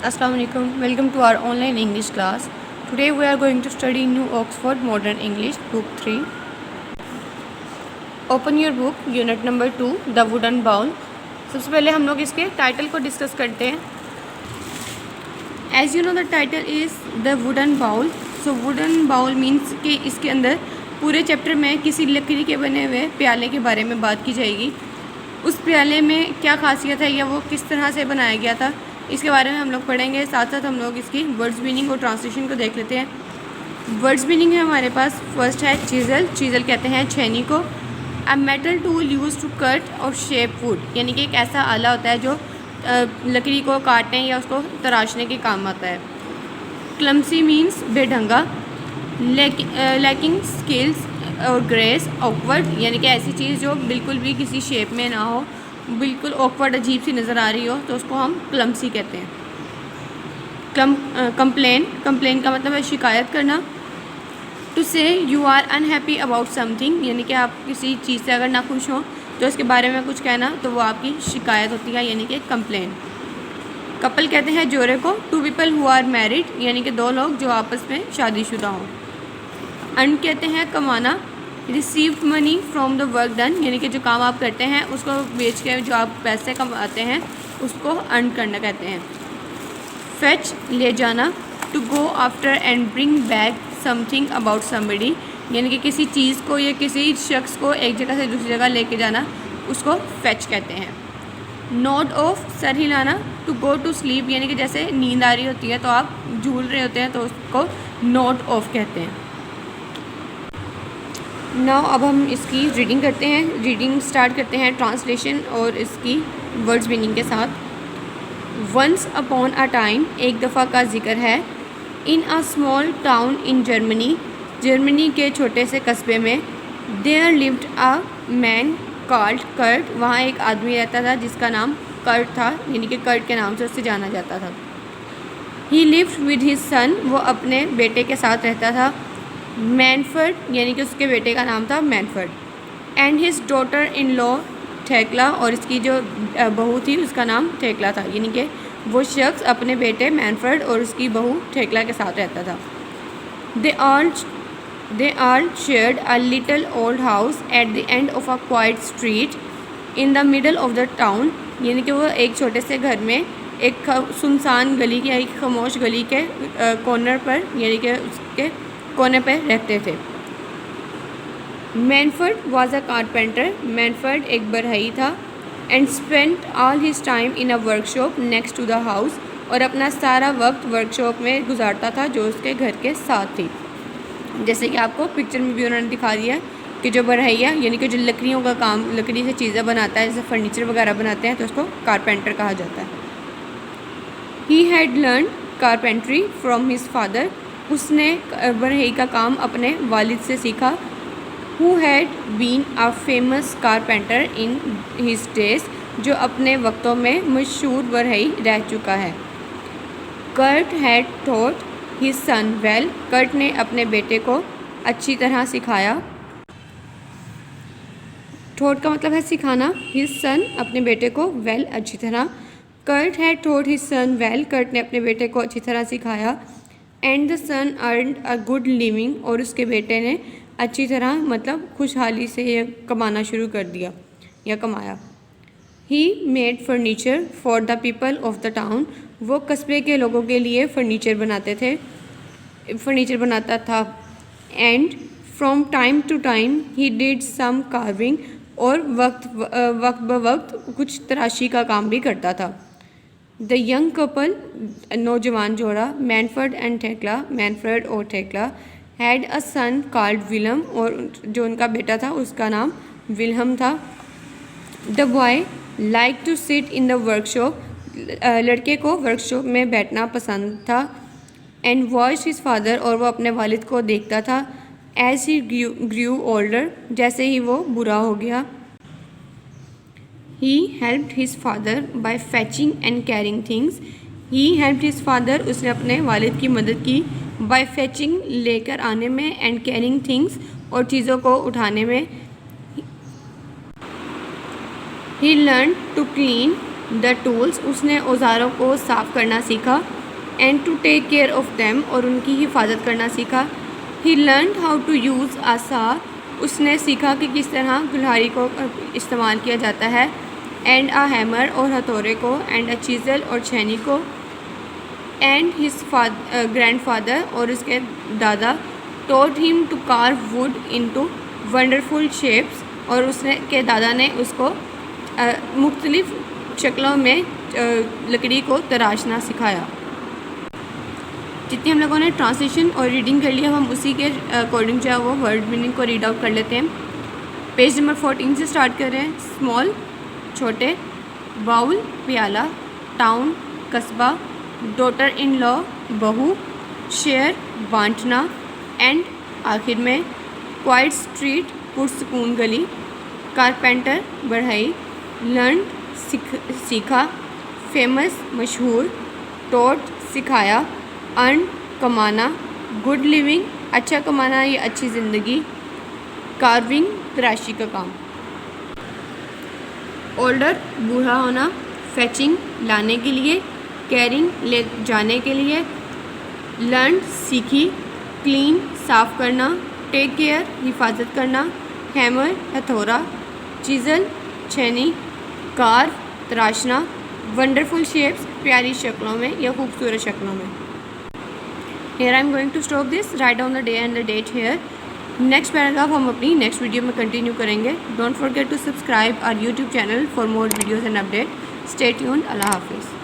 Assalamu alaikum. Welcome to our online English class. Today we are going to study New Oxford Modern English Book 3. Open your book, Unit number 2, The Wooden Bowl. सबसे पहले हम लोग इसके title को discuss करते हैं. As you know the title is The Wooden Bowl. So wooden bowl means कि इसके अंदर पूरे चैप्टर में किसी लकड़ी के बने हुए प्याले के बारे में बात की जाएगी. उस प्याले में क्या खासियत है या वो किस तरह से बनाया गया था, इसके बारे में हम लोग पढ़ेंगे. साथ साथ हम लोग इसकी वर्ड्स मीनिंग और ट्रांसलेशन को देख लेते हैं. वर्ड्स मीनिंग है हमारे पास. फर्स्ट है चीज़ल. चीज़ल कहते हैं छेनी को. A metal tool use to cut और शेप वुड, यानी कि एक ऐसा आला होता है जो लकड़ी को काटने या उसको तराशने के काम आता है. क्लमसी मीन्स बेढंगा. लैकिंग स्किल्स और ग्रेस. ऑकवर्ड यानी कि ऐसी चीज़ जो बिल्कुल भी किसी शेप में ना हो, बिल्कुल ऑकवर्ड अजीब सी नज़र आ रही हो, तो उसको हम क्लमसी कहते हैं. कंप्लेन. कंप्लेन का मतलब है शिकायत करना. To say you are unhappy about something, यानी कि आप किसी चीज़ से अगर ना खुश हो तो इसके बारे में कुछ कहना, तो वो आपकी शिकायत होती है, यानी कि कंप्लेन. कपल कहते हैं जोड़े को. Two people who are married, यानी कि दो लोग जो आपस में शादीशुदा हों. अर्न कहते हैं कमाना. Received money from the work done, यानी कि जो काम आप करते हैं उसको बेच के जो आप पैसे कमाते हैं उसको अर्न करना कहते हैं. फेच ले जाना. To go after and bring back something about somebody, यानी कि किसी चीज़ को या किसी शख्स को एक जगह से दूसरी जगह लेके जाना, उसको फेच कहते हैं. नोड ऑफ, सर हिलाना. टू गो टू स्लीप, यानी कि जैसे नींद आ रही होती है तो आप झूल रहे होते हैं तो उसको नोड ऑफ कहते हैं. नाउ अब हम इसकी रीडिंग करते हैं. रीडिंग स्टार्ट करते हैं ट्रांसलेशन और इसकी वर्ड्स मीनिंग के साथ. वंस अपॉन अ टाइम, एक दफ़ा का जिक्र है. In a small town in Germany, Germany के छोटे से कस्बे में. There lived a man called Kurt, वहाँ एक आदमी रहता था जिसका नाम कर्ट था, यानी कि कर्ट के नाम से उससे जाना जाता था. ही लिव्ड विद हिज सन, वो अपने बेटे के साथ रहता था. मैनफर्ड, यानी कि उसके बेटे का नाम था Manfred. And his daughter in law Thekla, और इसकी जो बहू थी उसका नाम थेक्ला था, यानी कि वो शख्स अपने बेटे मैनफर्ड और उसकी बहू थेक्ला के साथ रहता था. They all shared a little old house at the end of a quite street in the middle of the town, यानी कि वो एक छोटे से घर में एक सुनसान गली के, एक खामोश गली के कॉर्नर पर, यानी कि उसके कोने पर रहते थे. मैनफर्ड वॉज अ कारपेंटर, मैनफर्ड एक बढ़ई था. And spent all his time in a workshop next to the house, और अपना सारा वक्त वर्कशॉप में गुजारता था जो उसके घर के साथ थी. जैसे कि आपको पिक्चर में भी उन्होंने दिखा दिया कि जो बढ़ई है, यानी कि जो लकड़ियों का काम, लकड़ी से चीज़ें बनाता है, जैसे फर्नीचर वगैरह बनाते हैं, तो उसको कारपेंटर कहा जाता है. He had learn carpentry from his father, उसने बढ़ई का काम अपने वालिद से सीखा. Who had been a famous carpenter in his days, जो अपने वक्तों में मशहूर बढ़ई रह चुका है. Kurt had taught his son well, Kurt ने अपने बेटे को अच्छी तरह सिखाया. टॉट का मतलब है सिखाना. हिज सन अपने बेटे को, वेल अच्छी तरह. Kurt had taught his son well, Kurt ने अपने बेटे को अच्छी तरह सिखाया. And the son earned a good living, और उसके बेटे ने अच्छी तरह मतलब खुशहाली से ये कमाना शुरू कर दिया या कमाया. He made furniture for the people of the town, वो कस्बे के लोगों के लिए फर्नीचर बनाता था. And from time to time he did some carving, और वक्त ब वक्त कुछ तराशी का काम भी करता था. द यंग कपल, नौजवान जोड़ा, मैनफर्ड एंड थेक्ला, मैनफर्ड और थेक्ला, had a sun called Vilam, और जो उनका बेटा था उसका नाम विलहम था. The boy like to sit in the workshop, लड़के को वर्कशॉप में बैठना पसंद था. एंड वॉच हिज फादर, और वो अपने वालिद को देखता था. एज ही ग्रू ओल्डर, जैसे ही वो बुरा हो गया. He helped his father by fetching and carrying things. He helped his father, उसने अपने वालिद की मदद की. By fetching, लेकर आने में, and carrying things, और चीज़ों को उठाने में. He learned to clean the tools, उसने औज़ारों को साफ़ करना सीखा। And to take care of them, और उनकी हिफाजत करना सीखा। He learned how to use a saw, उसने सीखा कि किस तरह कुल्हाड़ी को इस्तेमाल किया जाता है। एंड अ हैमर, और हथौड़े को। एंड अ चीज़ल, और छेनी को। एंड हिज ग्रैंडफादर, और उसके दादा, told him to carve wood into wonderful shapes, और उसने के दादा ने उसको मुख्तलिफ़ शक्लों में लकड़ी को तराशना सिखाया। जितनी हम लोगों ने ट्रांसलेशन और रीडिंग कर लिया, हम उसी के अकॉर्डिंग जो है वो वर्ड मीनिंग को रीड आउट कर लेते हैं। पेज नंबर 14 से स्टार्ट कर रहे हैं। स्मॉल, छोटे। बाउल, प्याला। टाउन, कस्बा। डॉटर इन लॉ, बहू। शेयर, बांटना। एंड, आखिर में। क्वाइट स्ट्रीट, पुरसकून गली। कारपेंटर, बढ़ई। लर्न, सीखा। फेमस, मशहूर। टॉट, सिखाया। अर्न, कमाना। गुड लिविंग, अच्छा कमाना या अच्छी ज़िंदगी। कार्विंग, तराशी का काम। ओल्डर, बूढ़ा होना। फेचिंग, लाने के लिए। कैरिंग, ले जाने के लिए। लर्न, सीखी। क्लीन, साफ़ करना। टेक केयर, हिफाजत करना। हैमर, हथौड़ा। चीज़ल, छेनी। कार्व, तराशना। वंडरफुल शेप्स, प्यारी शक्लों में या खूबसूरत शक्लों में। Here I am going to stop this. Write down the day and the date here. Next paragraph हम अपनी नेक्स्ट वीडियो में कंटिन्यू करेंगे। Don't forget to subscribe our YouTube channel for more videos and update. Stay tuned. अल्लाह हाफिज़।